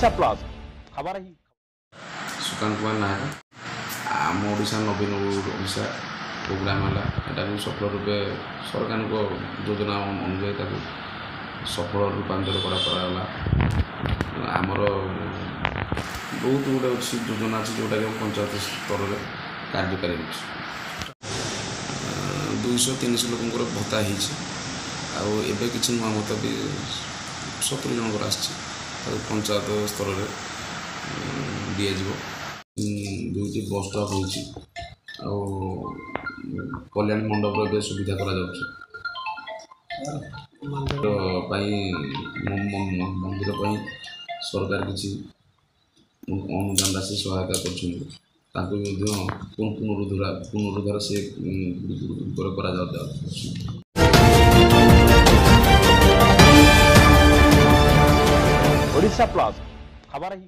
Odisha plus खबर ही सुकांत कुमार नायक आम ओडिशा नवीन Odisha programme है यहाँ सफल रूपे सरकार को योजना अनुजाई सफल रूपांतर कराला आमर बहुत गुटे अच्छी योजना अच्छी जोटा कि पंचायत स्तर में कार्यकारी हो 200-300 लोक भत्ता होबे कि नुआ भत्ता भी 70 जनकर आसी पंचायत स्तर में दिज्व दुईटी बस स्टॉप हो कल्याण मंडप सुविधा करा मंदिर सरकार किसी अनुदान राशि सहायता पुनरुद्धार से ओडिशा प्लस खबर ही।